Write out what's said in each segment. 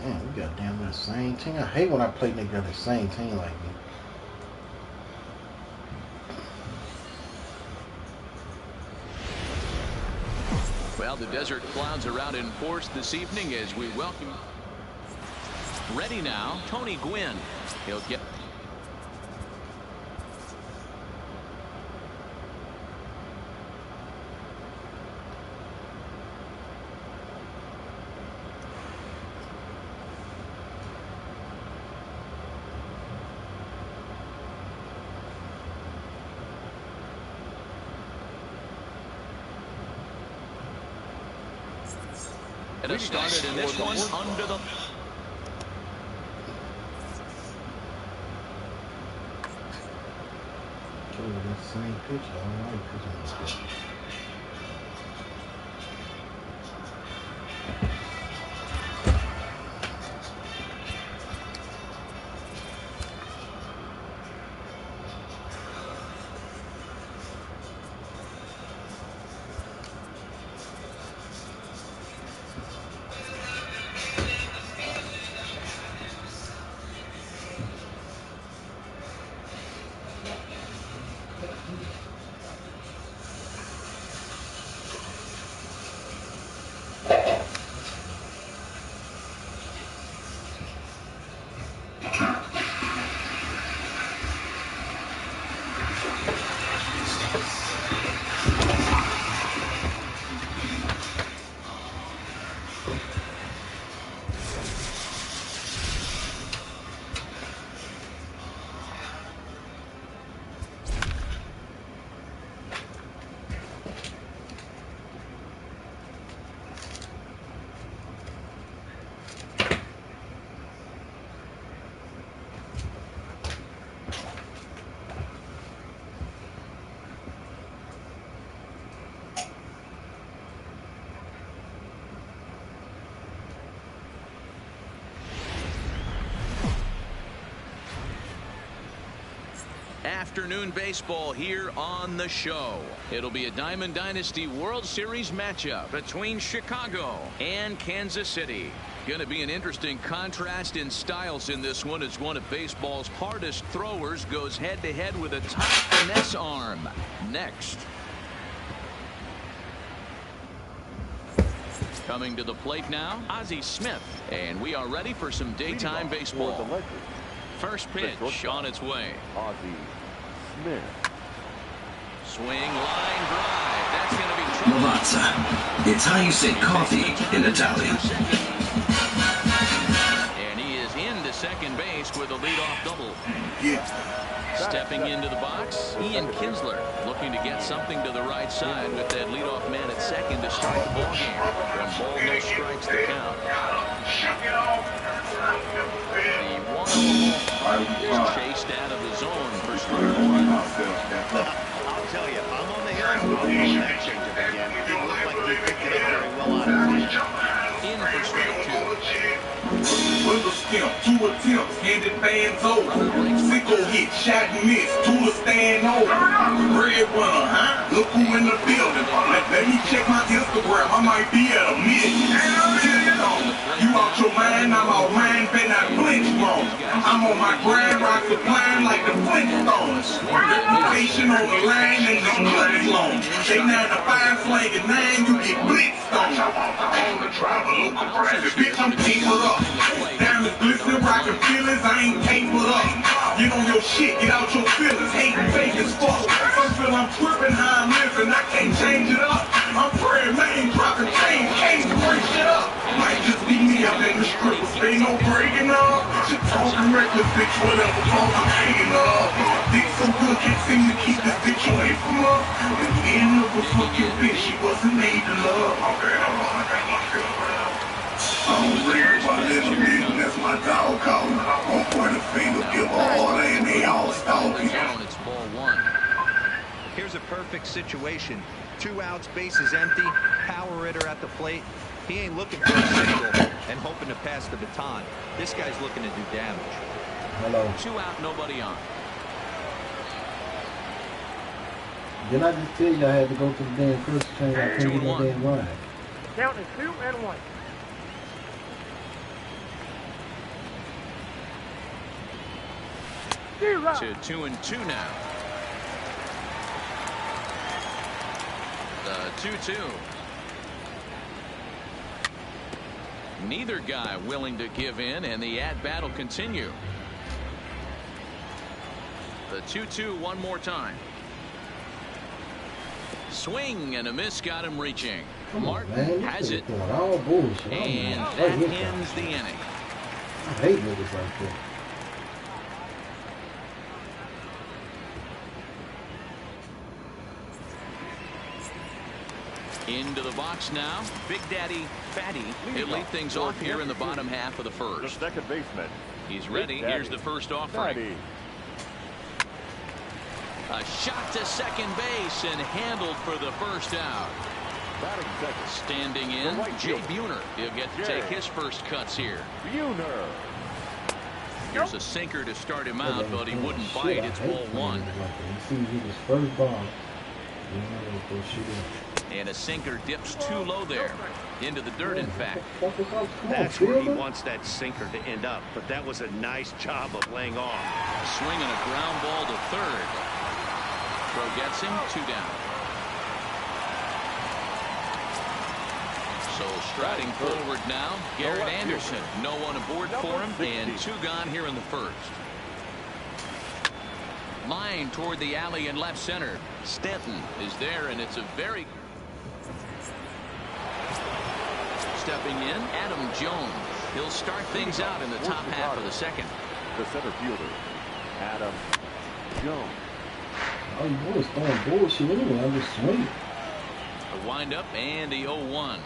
Man, we got damn the same team. I hate when I play niggas got the same team like me. Well, the desert clouds are out in force this evening as we welcome. Ready now, Tony Gwynn. He'll get. And it started in this one under the. That same pitch. I don't like pitching like that. Afternoon baseball here on the show. It'll be a Diamond Dynasty World Series matchup between Chicago and Kansas City. Going to be an interesting contrast in styles in this one as one of baseball's hardest throwers goes head-to-head with a top finesse arm. Next. Coming to the plate now, Ozzie Smith. And we are ready for some daytime baseball. First pitch on its way. Ozzie Smith. Swing, line drive. That's going to be trouble. Lavazza. It's how you say coffee in Italian. And he is into second base with a leadoff double. Yeah. Stepping into the box, Ian Kinsler looking to get something to the right side with that leadoff man at second to start the ball game. One ball, no strikes to count. The 1-0 is chased out of the zone for strike one. I'll tell you, I'm on the hill. I'll throw that changeup again. It looked like he picked it up very well out of his hand. In for strike two. With a skim, 2 attempts, handed fans over. Sicko hit, shot and miss, 2 to stand over. Red runner, huh? Look who in the building. Let me check my Instagram, I might be at a million. You out your mind, I'm out mine, bet not flinch long. I'm on my grind, rock supplying like the Flintstones. Reputation on the line and the blood long. They 9 to 5 slanging 9, you get blitzed on. On the travel, local pressure, bitch, I'm tapered up. Diamonds glistening, rockin' feelings, I ain't tapered up. Get on your shit, get out your feelings, hating fake as fuck. Some feel I'm tripping, how I'm living, I can't change it up. I'm praying, man, dropping change, can't break shit up. Might just be me out in the strippers, they no breaking up. Shit talking reckless, bitch, whatever, cause I'm hanging up. Dick so good, can't seem to keep this bitch away from her. And the end of a fucking bitch, she wasn't made to love. Okay, I'm on, I got my feel. I don't read my little bitch, that's my dog calling. Won't point a finger, give a order, and they all stalking. It's ball one. Here's a perfect situation. 2 outs, bases empty, power hitter at the plate. He ain't looking for a single and hoping to pass the baton. This guy's looking to do damage. Hello. 2 out, nobody on. Didn't I just tell you I had to go to the damn first train? I couldn't get no damn ride. Count is 2-1. To 2-2 now. The 2-2. Neither guy willing to give in, and the at-bat will continue. The 2-2 one more time. Swing and a miss got him reaching. Martin has it, and that ends the inning. I hate niggas like that. Into the box now. Big Daddy Fatty. He'll lead things off here in the bottom half of the first. The second baseman. He's ready. Here's the first offering. A shot to second base and handled for the first out. Standing in, Jay Buhner. He'll get to take his first cuts here. Buhner. Here's a sinker to start him out, but he wouldn't bite. It's ball one. And a sinker dips too low there. Into the dirt, in fact. That's where he wants that sinker to end up, but that was a nice job of laying off. Swinging a ground ball to third. Throw gets him, 2 down. So striding forward now, Garrett Anderson. No one aboard for him, and 2 gone here in the first. Line toward the alley in left center. Stanton is there, and it's a very... Stepping in, Adam Jones. He'll start things out in the top half of the second. The center fielder, Adam Jones. All you boys throwing bullshit anyway. I'm just swinging. A windup and the 0-1.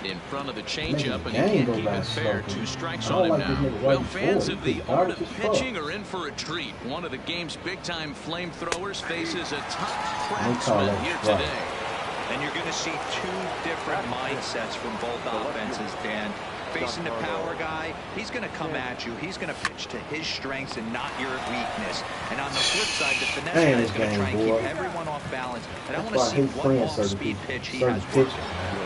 In front of the changeup, and he can't keep it fair. 2 strikes on him now. Well, fans of the art of pitching are in for a treat. One of the game's big-time flamethrowers faces a top craftsman here today. And you're going to see 2 different mindsets from both offenses, Dan. Facing the power guy, he's going to come at you. He's going to pitch to his strengths and not your weakness. And on the flip side, the finesse guy is going to try and keep everyone off balance. And I want to see what off-speed pitch he has working.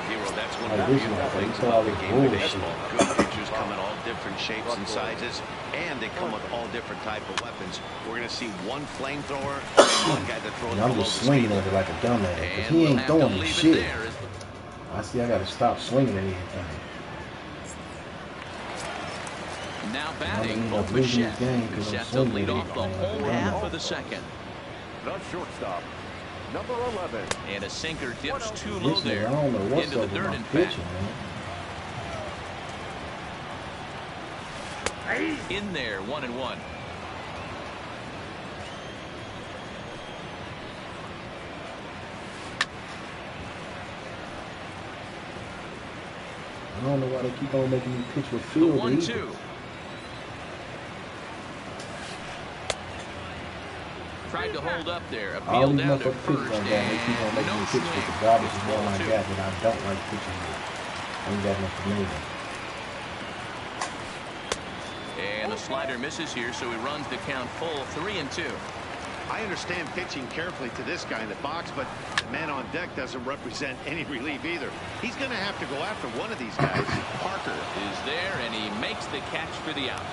Hero, that's one of the beautiful things about the game of baseball. Good pitchers come in all different shapes and sizes, and they come with all different type of weapons. We're going to see one flamethrower and one guy that throws below I'm just swinging at it like a dumbass, because he ain't throwing me shit. I see I got to stop swinging at anything. Now batting, Bichette, who's set to lead off the home half of the second. The shortstop, number 11. And a sinker dips too low there. Into the dirt, in fact. In there, 1-1. I don't know why they keep on making me pitch with field. 1-2. Tried to hold up there. Appeal down to first. They keep on making me pitch with the garbage and all like that, but I don't like pitching with. I ain't got enough for me. And the slider misses here, so he runs the count full, 3-2. I understand pitching carefully to this guy in the box, but the man on deck doesn't represent any relief either. He's going to have to go after one of these guys. Parker is there, and he makes the catch for the out.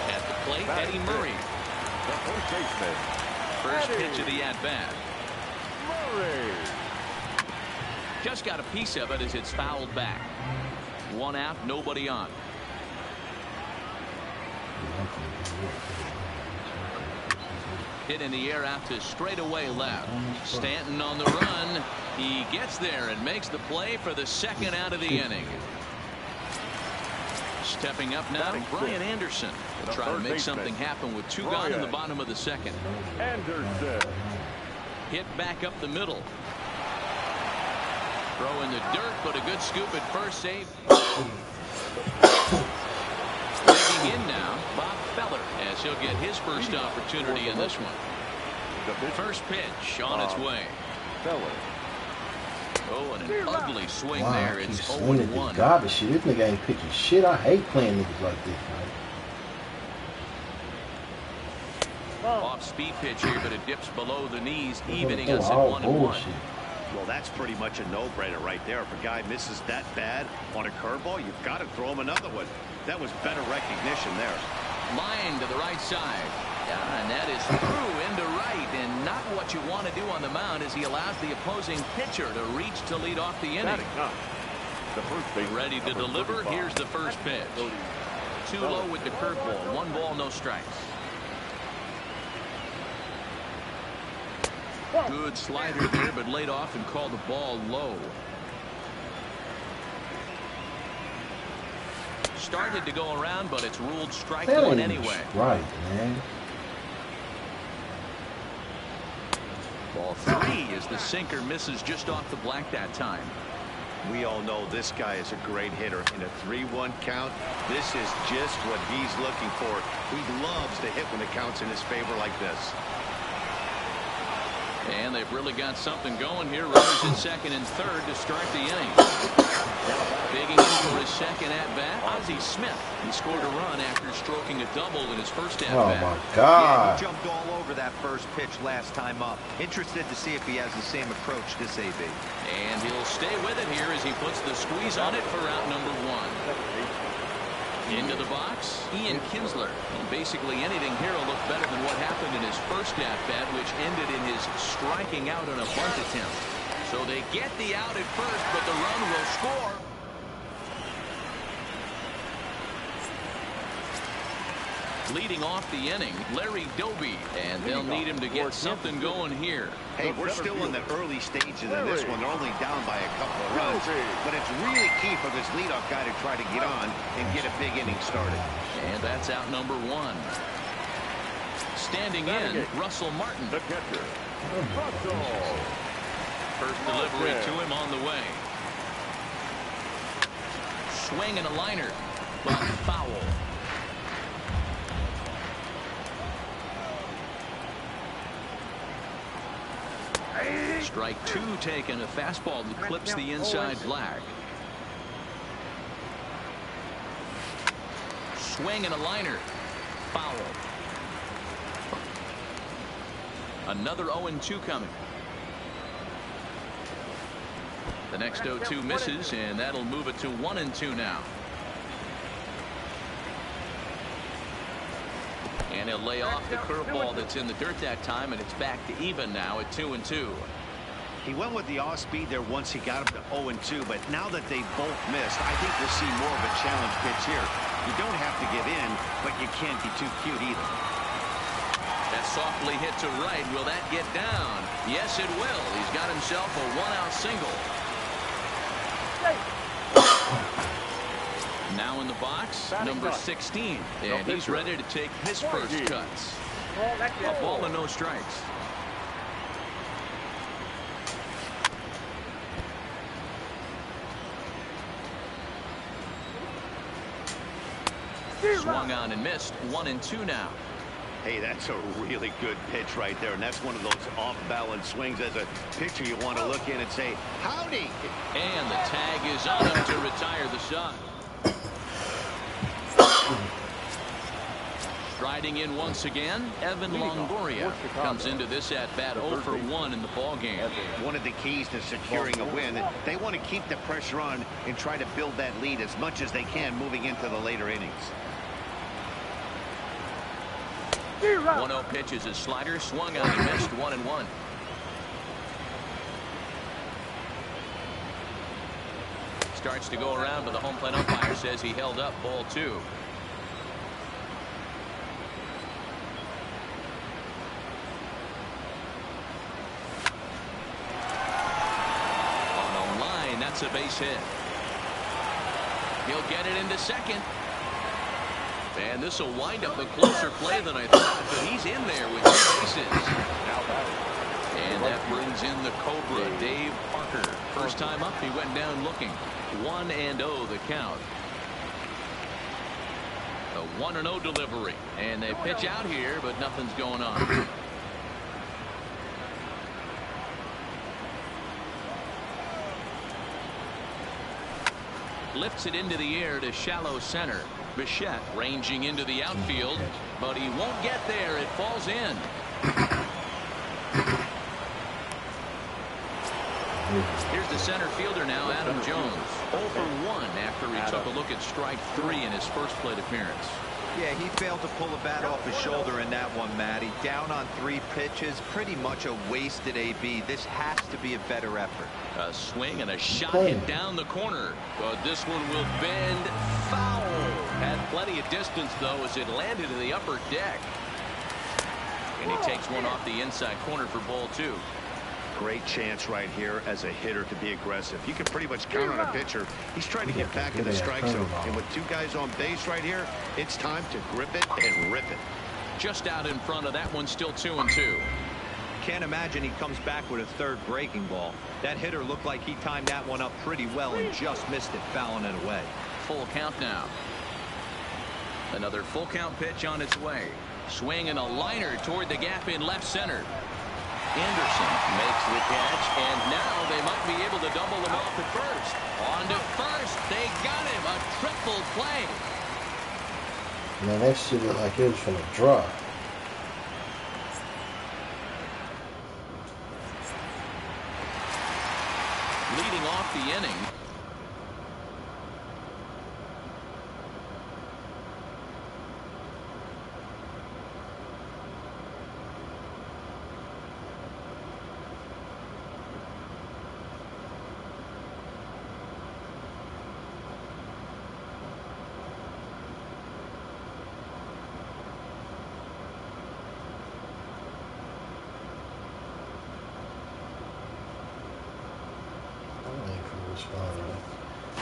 At the plate, Eddie Murray. The first baseman. First pitch of the at-bat. Murray. Just got a piece of it as it's fouled back. 1 out, nobody on. Hit in the air out to straightaway left. Stanton on the run. He gets there and makes the play for the second out of the inning. Stepping up now, Brian Anderson will try to make something happen with 2 gone in the bottom of the second. Anderson. Hit back up the middle. Throw in the dirt, but a good scoop at first. Save. Digging in now, Bob Feller, as he'll get his first opportunity in this one. First pitch on its way. Feller. Oh, and an ugly swing there. It's 0-1. Garbage shit. This nigga ain't pitching shit. I hate playing niggas like this, man. Off speed pitch here, but it dips below the knees, evening us at 1-1. Well, that's pretty much a no-brainer right there. If a guy misses that bad on a curveball, you've got to throw him another one. That was better recognition there. Line to the right side. Yeah, and that is through into right, and not what you want to do on the mound as he allows the opposing pitcher to reach to lead off the inning. Ready to deliver. Here's the first pitch. Too low with the curveball. 1 ball, no strikes. Good slider there, but laid off and called the ball low. Started to go around, but it's ruled strike one anyway. Right, man. Ball 3 as the sinker misses just off the black that time. We all know this guy is a great hitter. In a 3-1 count, this is just what he's looking for. He loves to hit when the count's in his favor like this. And they've really got something going here. Runners at second and third to start the inning. Digging in for his second at-bat, Ozzie Smith. He scored a run after stroking a double in his first at-bat. Oh, my God. Yeah, he jumped all over that first pitch last time up. Interested to see if he has the same approach this AB. And he'll stay with it here as he puts the squeeze on it for out number 1. Into the box, Ian Kinsler. And basically anything here will look better than what happened in his first at-bat, which ended in his striking out on a bunt attempt. So they get the out at first, but the run will score. Leading off the inning, Larry Doby, and they'll need him to get something going here. Hey, we're still in the early stages of this one. They're only down by a couple of runs, but it's really key for this leadoff guy to try to get on and get a big inning started. And that's out number 1. Standing in, Russell Martin. The catcher, First delivery to him on the way. Swing and a liner, but foul. Strike 2 taken, a fastball that clips the inside black. Swing and a liner, foul. Another 0-2 coming. The next 0-2 misses, and that'll move it to 1-2 now. And he'll lay off the curveball that's in the dirt that time, and it's back to even now at 2-2. He went with the off-speed there once he got him to 0-2, but now that they both missed, I think we'll see more of a challenge pitch here. You don't have to give in, but you can't be too cute either. That softly hit to right. Will that get down? Yes, it will. He's got himself a 1-out single. Now in the box, number 16, and he's ready to take his first cuts. A ball and no strikes. Swung on and missed. 1-2 now. Hey, that's a really good pitch right there, and that's one of those off-balance swings. As a pitcher, you want to look in and say, howdy. And the tag is on him to retire the shot. Striding in once again, Evan Longoria comes into this at-bat 0 for 1 in the ballgame. One of the keys to securing a win, they want to keep the pressure on and try to build that lead as much as they can moving into the later innings. 1-0 pitch is his slider, swung on and missed. 1-1. Starts to go around, but the home plate umpire says he held up. Ball 2. On the line, that's a base hit. He'll get it into second. And this will wind up a closer play than I thought, but he's in there with 2 bases. And that brings in the Cobra, Dave Parker. First time up, he went down looking. 1-0 the count. A 1-0 delivery. And they pitch out here, but nothing's going on. Lifts it into the air to shallow center. Bichette ranging into the outfield, but he won't get there. It falls in. Here's the center fielder now, Adam Jones. 0 for 1 after he took a look at strike 3 in his first plate appearance. Yeah, he failed to pull the bat off his shoulder in that one, Matty. Down on 3 pitches, pretty much a wasted AB. This has to be a better effort. A swing and a shot hit down the corner. But this one will bend foul. Had plenty of distance, though, as it landed in the upper deck. And he takes one off the inside corner for ball 2. Great chance right here as a hitter to be aggressive. You can pretty much count on a pitcher. He's trying to get back in the strike zone. And with 2 guys on base right here, it's time to grip it and rip it. Just out in front of that one, still 2-2. Can't imagine he comes back with a 3rd breaking ball. That hitter looked like he timed that one up pretty well and just missed it, fouling it away. Full count now. Another full count pitch on its way. Swing and a liner toward the gap in left center. Anderson makes the catch, and now they might be able to double them off at first. On to first. They got him. A triple play. Man, that shit looked like it was from a draw. Leading off the inning.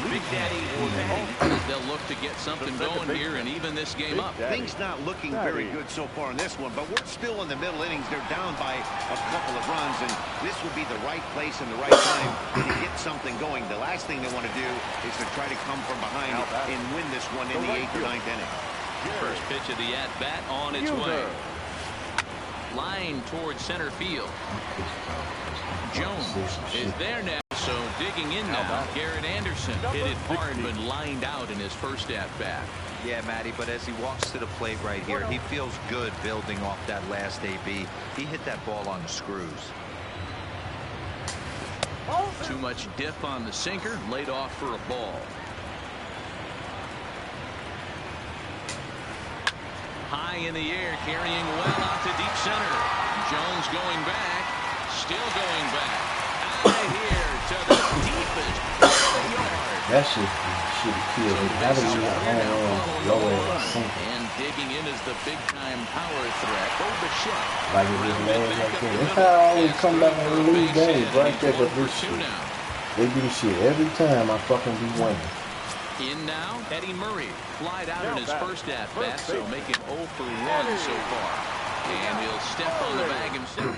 Big Daddy or Daddy, they'll look to get something going here and even this game up. Things not looking very good so far in this one, but we're still in the middle innings. They're down by a couple of runs, and this would be the right place and the right time to get something going. The last thing they want to do is to try to come from behind and win this one in the 8th or 9th inning. First pitch of the at-bat on its way. Line towards center field. Jones is there now. So digging in now, Garrett Anderson hit it hard but lined out in his first at-bat. Yeah, Matty, but as he walks to the plate right here, he feels good building off that last AB. He hit that ball on the screws. Too much dip on the sinker, laid off for a ball. High in the air, carrying well out to deep center. Jones going back, still going back. Out here to the deepest yard. That shit killed me. How did you get home low and sinking? And digging in is the big-time power threat. Like it was last like that. That's how I always come back and lose games right there with this shit. They do shit every time I fucking be winning. In now, Eddie Murray flied out in his first at-bat, so making 0 for 1 so far. And he'll step on the bag himself.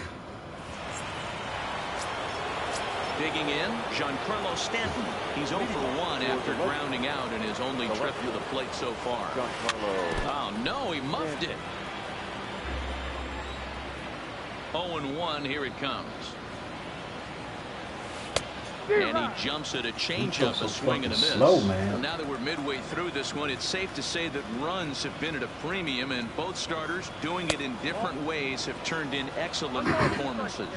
Digging in, Giancarlo Stanton. He's 0 for 1 after grounding out in his only trip to the plate so far. Oh, no, he muffed it. 0-1, here it comes. And he jumps at a changeup, a swing and a miss. Slow, man. Now that we're midway through this one, it's safe to say that runs have been at a premium, and both starters doing it in different ways have turned in excellent performances.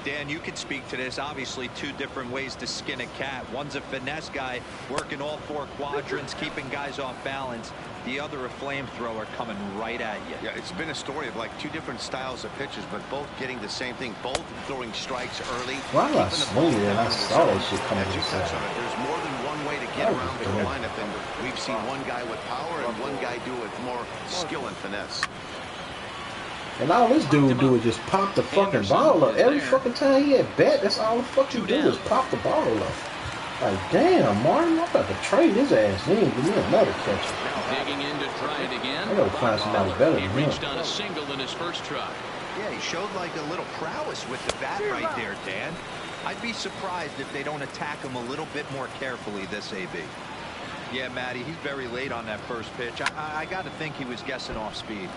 Dan, you could speak to this. Obviously, 2 different ways to skin a cat. One's a finesse guy working all 4 quadrants, keeping guys off balance. The other a flamethrower coming right at you. Yeah, it's been a story of like 2 different styles of pitches, but both getting the same thing. Both throwing strikes early. Why was I swinging and I saw that shit coming As you inside? touched on it, there's more than one way to get around the lineup, and we've seen one guy with power and one guy do it with more skill and finesse. And all this dude do is just pop the fucking ball up. Every fucking time he at bat, that's all the fuck you do is pop the ball up. Like, damn, Martin, I'm about to trade his ass in. Give me another catcher. Digging in to try it again. I gotta find somebody better than He him. reached on a single in his first try. Yeah, he showed like a little prowess with the bat right there, Dan. I'd be surprised if they don't attack him a little bit more carefully this AB. Yeah, Matty, he's very late on that first pitch. I got to think he was guessing off speed.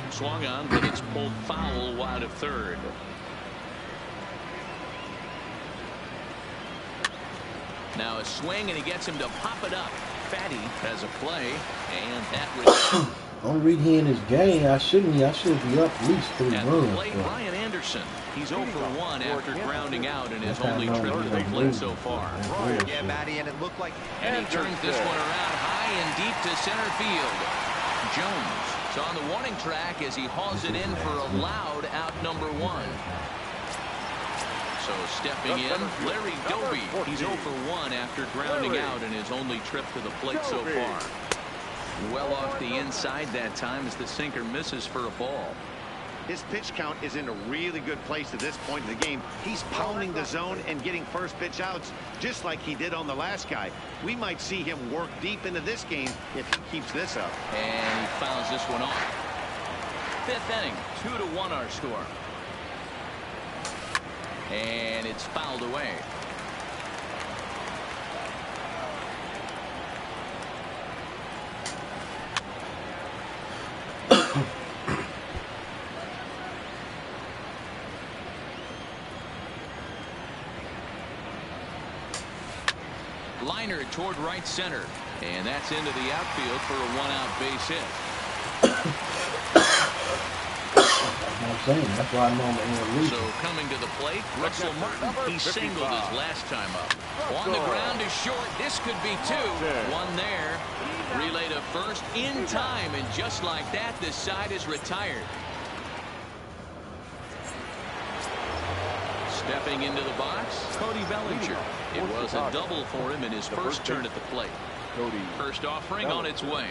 Swung on, but it's pulled foul wide of third. Now a swing, and he gets him to pop it up. Fatty has a play, and that was Only reason he in this game, I should be up at least 3 At the runs. plate, Ryan Anderson. He's 0 for 1 after grounding out in his only trip to the plate so far. Yeah, Matty, and it looked like... And he turns this one around high and deep to center field. Jones is on the warning track as he hauls it in for a loud out number 1. So stepping in, Larry Doby. He's 0 for 1 after grounding out in his only trip to the plate so far. Well off the inside that time as the sinker misses for a ball. His pitch count is in a really good place at this point in the game. He's pounding the zone and getting first pitch outs just like he did on the last guy. We might see him work deep into this game if he keeps this up. And he fouls this one off. 5th inning, 2-1 our score. And it's fouled away. Liner toward right center, and that's into the outfield for a 1-out base hit. That's why I know I'm So coming to the plate, Russell Martin. He singled his last time up. On the ground is short. This could be 2. 1 there. Relay to first in time, and just like that, this side is retired. Stepping into the box, Cody Bellinger. It was a double for him in his first turn at the plate. First offering on its way.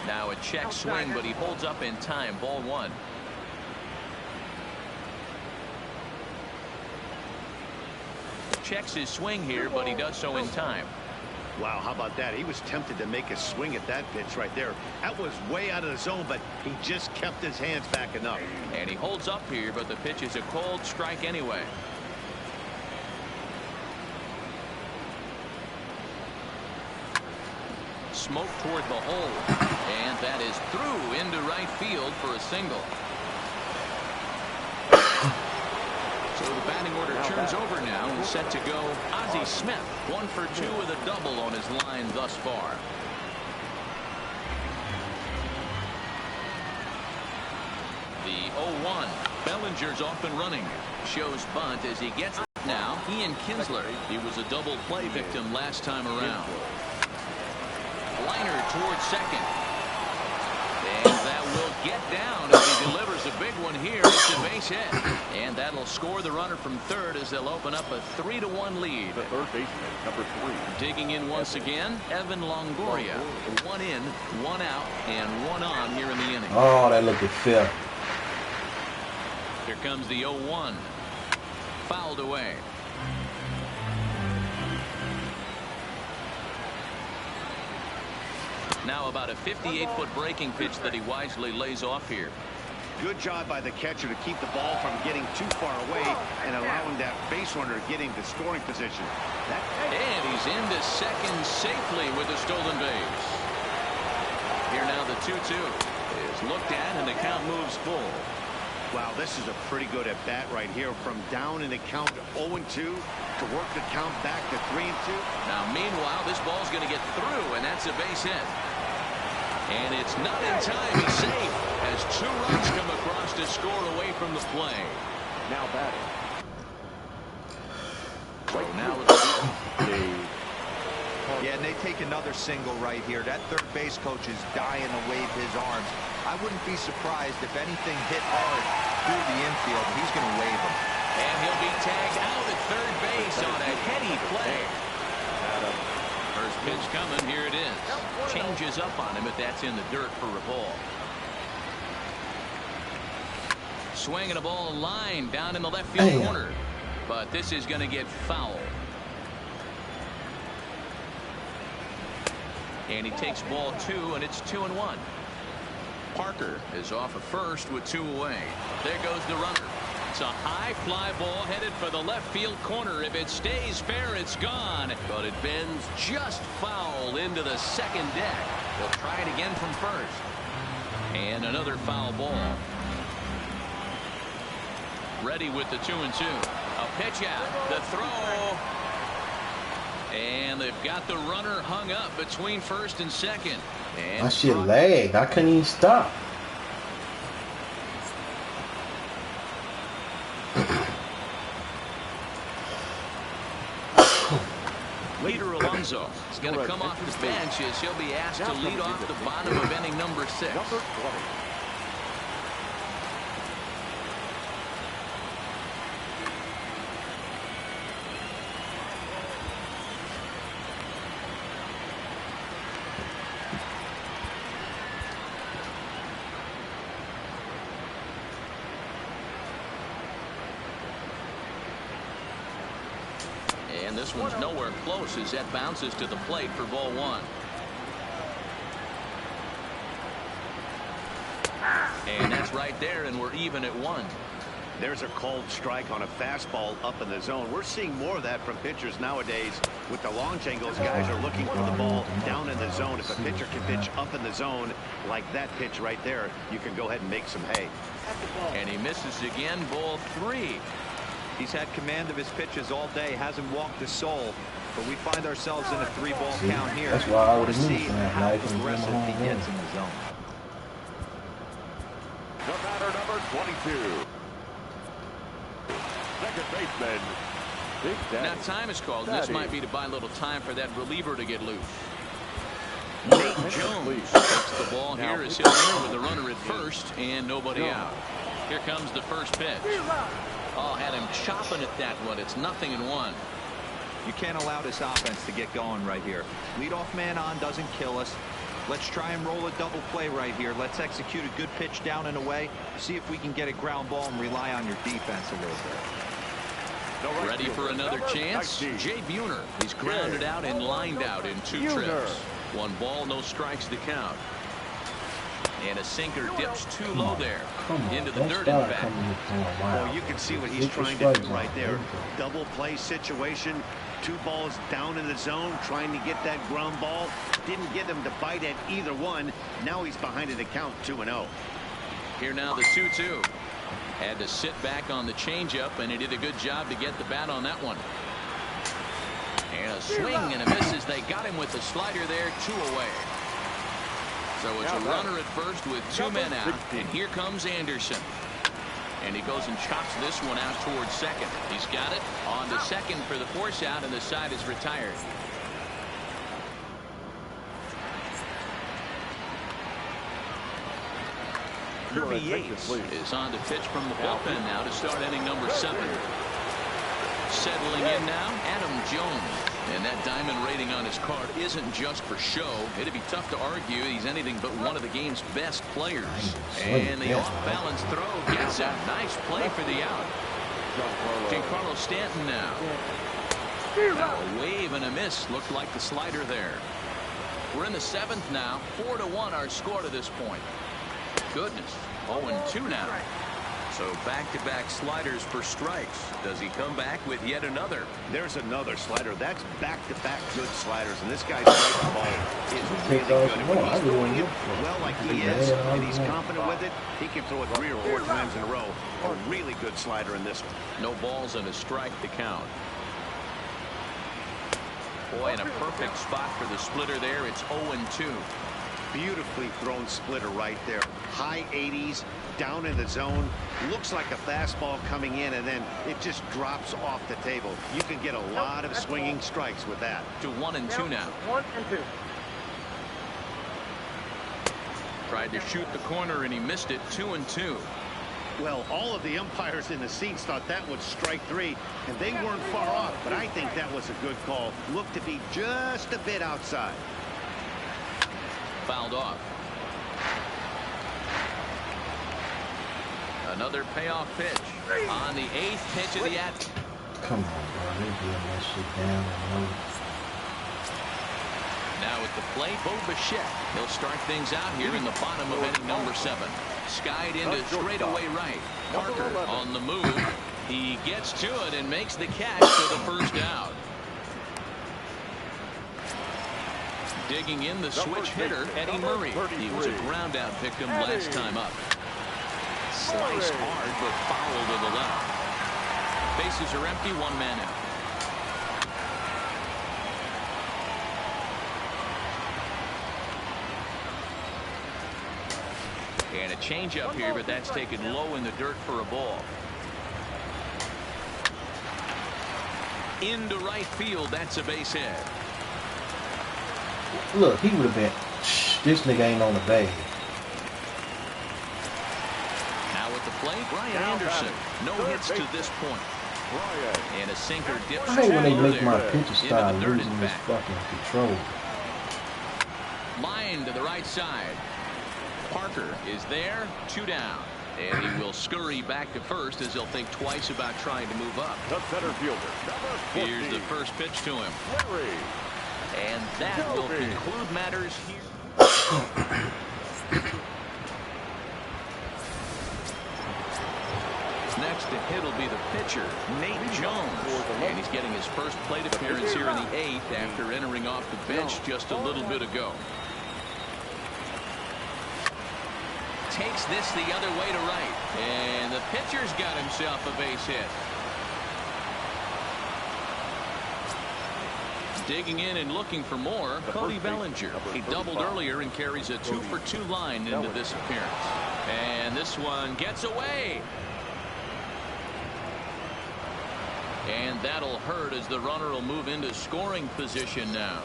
Now a check swing, but he holds up in time. Ball 1. Checks his swing here, but he does so in time. Wow, how about that? He was tempted to make a swing at that pitch right there. That was way out of the zone, but he just kept his hands back enough. And he holds up here, but the pitch is a cold strike anyway. Smoke toward the hole, and that is through into right field for a single. So the batting order turns over now and set to go Ozzie Smith. 1 for 2 with a double on his line thus far. The 0-1. Bellinger's off and running. Shows bunt as he gets it now. Ian Kinsler. He was a double play victim last time around. Liner towards second. And that will get down as he delivers a big one here. It's a base hit. And that'll score the runner from third as they'll open up a 3-1 lead. The third baseman, number 3. Digging in once again, Evan Longoria. 1 in, 1 out, and 1 on here in the inning. Oh, that looked fair. Here comes the 0-1. Fouled away. Now about a 58-foot breaking pitch that he wisely lays off here. Good job by the catcher to keep the ball from getting too far away and allowing that base runner to get into scoring position. And he's into second safely with a stolen base. Here now the 2-2 is looked at and the count moves full. Wow, this is a pretty good at bat right here, from down in the count 0-2 to work the count back to 3-2. Now meanwhile this ball's going to get through, and that's a base hit. And it's not in time. He's safe as 2 runs come across to score away from the play. Now batting. So now it's Yeah, and they take another single right here. That third base coach is dying to wave his arms. I wouldn't be surprised if anything hit hard through the infield. He's going to wave them. And he'll be tagged out at third base on a heady play. First pitch coming. Here it is. Changes up on him if that's in the dirt for a ball. Swinging a ball line down in the left field corner. But this is going to get foul. And he takes ball 2, and it's 2-1. Parker is off at first with 2 away. There goes the runner. It's a high fly ball headed for the left field corner. If it stays fair, it's gone. But it bends just foul into the second deck. They'll try it again from first. And another foul ball. Ready with the 2-2. A pitch out. The throw. And they've got the runner hung up between first and second. And my shit lagged. I couldn't even stop. Leader Alonso is going to come off the bench as he'll be asked to lead off the bottom of inning number 6. Number 20. And this one's nowhere close as that bounces to the plate for ball 1. And that's right there, and we're even at 1. There's a cold strike on a fastball up in the zone. We're seeing more of that from pitchers nowadays. With the long angles, guys are looking for the ball down in the zone. If a pitcher can pitch up in the zone like that pitch right there, you can go ahead and make some hay. And he misses again, ball 3. He's had command of his pitches all day, hasn't walked a soul, but we find ourselves in a 3-ball count here. That's why I would have see moved from that how knife and aggressive home he run. gets in the zone. The batter, number 22. Second baseman, Big Daddy. Now time is called, and this might be to buy a little time for that reliever to get loose. Nate Jones takes the ball here as he'll enter with the runner at first and nobody out. Here comes the first pitch. Oh, had him chopping at that one. It's 0-1. You can't allow this offense to get going right here. Leadoff man on doesn't kill us. Let's try and roll a double play right here. Let's execute a good pitch down and away. See if we can get a ground ball and rely on your defense a little bit. Ready for another chance? Jay Buhner. He's grounded out and lined out in 2 trips. 1 ball, no strikes to count. And a sinker dips too low there. Into the dirt, in fact. Well, you can see what he's trying to do right there. Double play situation. 2 balls down in the zone, trying to get that ground ball. Didn't get him to bite at either one. Now he's behind in the count, 2-0. Here now the 2-2. Had to sit back on the changeup, and he did a good job to get the bat on that one. And a swing and a miss as they got him with the slider there, 2 away. So it's a runner at first with 2 men out, and here comes Anderson. And he goes and chops this one out towards second. He's got it on to second for the force out, and the side is retired. Kirby Yates is on to pitch from the bullpen now to start inning number 7. Settling in now, Adam Jones. And that diamond rating on his card isn't just for show. It'd be tough to argue he's anything but one of the game's best players. And the off-balance throw gets a nice play for the out. Giancarlo Stanton now. A wave and a miss. Looked like the slider there. We're in the 7th now. 4-1 our score to this point. Goodness. 0-2 now. So back-to-back sliders for strikes. Does he come back with yet another? There's another slider. That's back-to-back good sliders, and this guy's strike ball is really good. And when he's throwing it well like he is, and he's confident with it, he can throw it 3 or 4 times in a row. A really good slider in this one. No balls and a strike to count. Boy, and a perfect spot for the splitter there. It's 0-2. Beautifully thrown splitter right there. High 80s, down in the zone. Looks like a fastball coming in, and then it just drops off the table. You can get a lot of swinging strikes with that. To 1-2 now. 1-2. Tried to shoot the corner, and he missed it. 2-2. Well, all of the umpires in the seats thought that was strike 3, and they weren't far off, but I think that was a good call. Looked to be just a bit outside. Fouled off. Another payoff pitch on the 8th pitch of the at. Come on, bro. They doing that shit down and Now at the plate, Bo Bichette. He'll start things out here in the bottom of inning number 7. Skied into straightaway right. Parker on the move. He gets to it and makes the catch for the first out. Digging in the switch hitter, Eddie Murray. He was a ground out victim last time up. Sliced hard, but foul to the left. Bases are empty, 1 man out. And a changeup here, but that's taken low in the dirt for a ball. Into right field, that's a base hit. Look, he would have been. This nigga ain't on the bag. Now at the plate, Brian Anderson. No hits to this point. And a sinker dips. I hate when they make my pitcher start losing this fucking control. Line to the right side. Parker is there, 2 down. And he will scurry back to first as he'll think twice about trying to move up. The center fielder, number 14. Here's the first pitch to him. And that will conclude matters here. Next to hit will be the pitcher, Nate Jones. And he's getting his first plate appearance here in the 8th after entering off the bench just a little bit ago. Takes this the other way to right. And the pitcher's got himself a base hit. Digging in and looking for more, Cody Bellinger. He doubled earlier and carries a 2-for-2 line into this appearance. And this one gets away. And that'll hurt as the runner will move into scoring position now.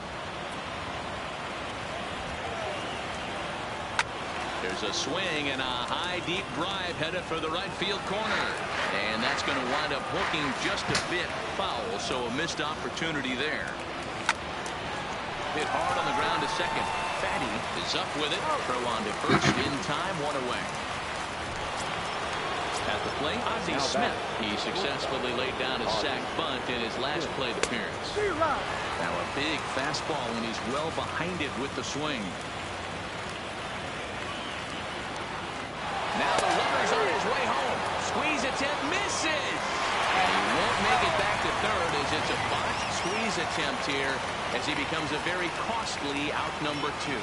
There's a swing and a high deep drive headed for the right field corner. And that's going to wind up hooking just a bit foul, so a missed opportunity there. Hit hard on the ground to second. Fatty is up with it. Throw on to first in time, 1 away. At the plate, Ozzie Smith. He successfully laid down a sac bunt in his last plate appearance. Now a big fastball and he's well behind it with the swing. Now the runner's on his way home. Squeeze attempt misses. And he won't make it back to third as it's a botched squeeze attempt here as he becomes a very costly out number 2.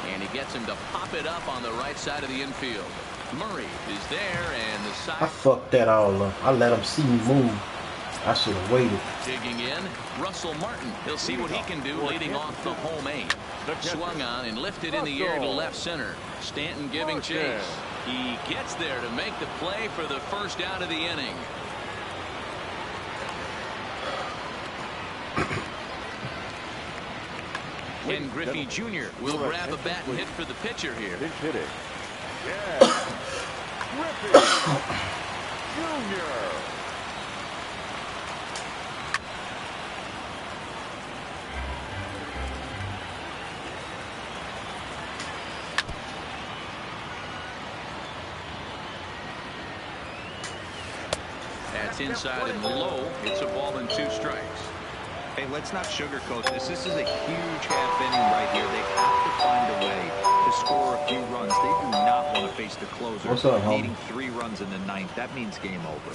And he gets him to pop it up on the right side of the infield. Murray is there and the side. I fucked that all up. I let him see me move. I should have waited. Digging in, Russell Martin. He'll see what he can do leading off the home 8. Swung on and lifted in the air to left center. Stanton giving chase. He gets there to make the play for the first out of the inning. Ken Griffey Jr. will grab a bat and hit for the pitcher here. Hit it. Yeah. Griffey Jr. That's inside and low. It's a ball and 2 strikes. Hey, let's not sugarcoat this. This is a huge half inning right here. They have to find a way to score a few runs. They do not want to face the closer. What's up, homie? Needing 3 runs in the 9th. That means game over.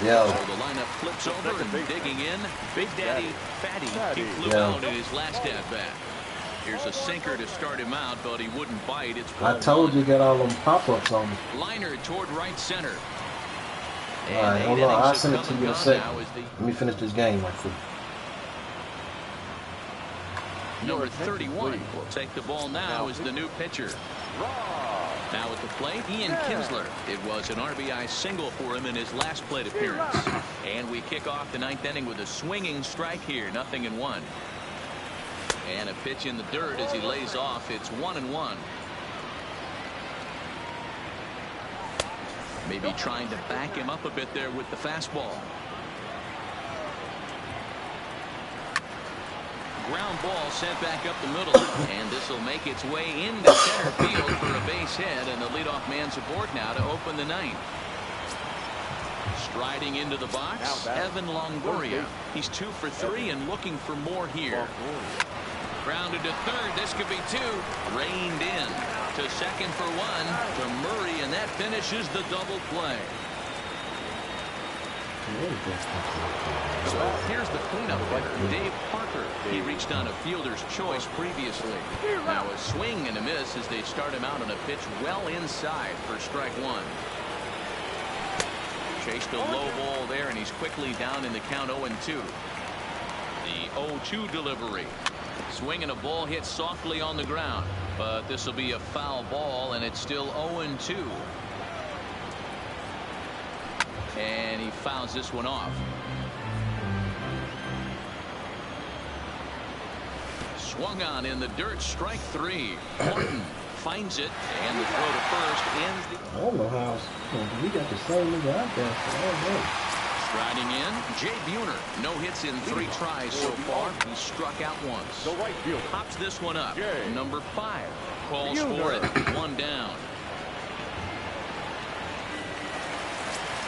Yeah. So the lineup flips over and digging in. Big Daddy Fatty. He flew out in his last at-bat. Here's a sinker to start him out, but he wouldn't bite. It's I told you, get all them pop-ups on me. Liner toward right center. All right, hold on. I'll send it to you in a second. Let me finish this game right quick. Number 31 will take the ball now as the new pitcher. Now at the plate, Ian Kinsler. It was an RBI single for him in his last plate appearance. And we kick off the 9th inning with a swinging strike here, 0-1. And a pitch in the dirt as he lays off. It's 1-1. Maybe trying to back him up a bit there with the fastball. Ground ball sent back up the middle, and this will make its way into center field for a base hit, and the leadoff man's aboard now to open the 9th. Striding into the box, Evan Longoria. He's 2 for 3 and looking for more here. Grounded to third. This could be 2. Reined in to second for 1 to Murray, and that finishes the double play. So here's the cleanup hitter, Dave Parker. He reached on a fielder's choice previously. Now a swing and a miss as they start him out on a pitch well inside for strike 1. Chased a low ball there, and he's quickly down in the count 0-2. The 0-2 delivery. Swinging a ball hit softly on the ground, but this will be a foul ball, and it's still 0-2. And he fouls this one off. Swung on in the dirt, strike 3. Morton finds it, and the throw to first ends the... I don't know how. We got the same nigga out there. So I don't know. Striding in, Jay Buhner. No hits in 3 tries so far. He struck out once. The right fielder. Pops this one up. Jay. Number 5 calls for it. 1 down.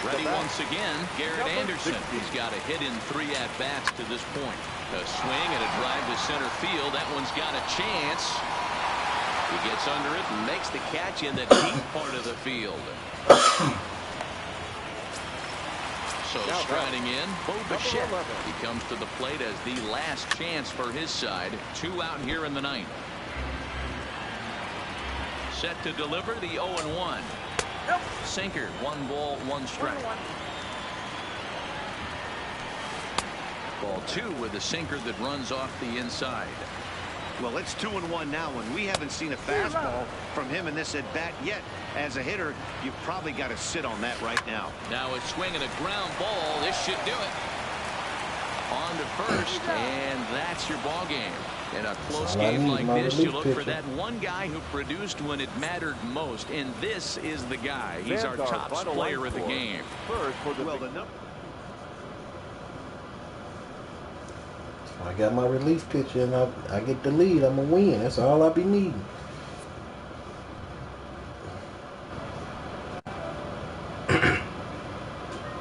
Ready once again, Garrett Anderson. He's got a hit in 3 at-bats to this point. A swing and a drive to center field. That one's got a chance. He gets under it and makes the catch in the deep part of the field. So striding in, Bo Bichette. He comes to the plate as the last chance for his side. 2 out here in the 9th. Set to deliver the 0-1. Sinker, 1 ball, 1 strike. Ball 2 with a sinker that runs off the inside. Well, it's 2-1 now, and we haven't seen a fastball from him in this at bat yet. As a hitter, you've probably got to sit on that right now. Now a swing and a ground ball. This should do it. On to first, and that's your ball game. In a close game like this, you look for that one guy who produced when it mattered most, and this is the guy. He's our top player of the game. I got my relief pitcher, and I get the lead. I'm going to win. That's all I be needing.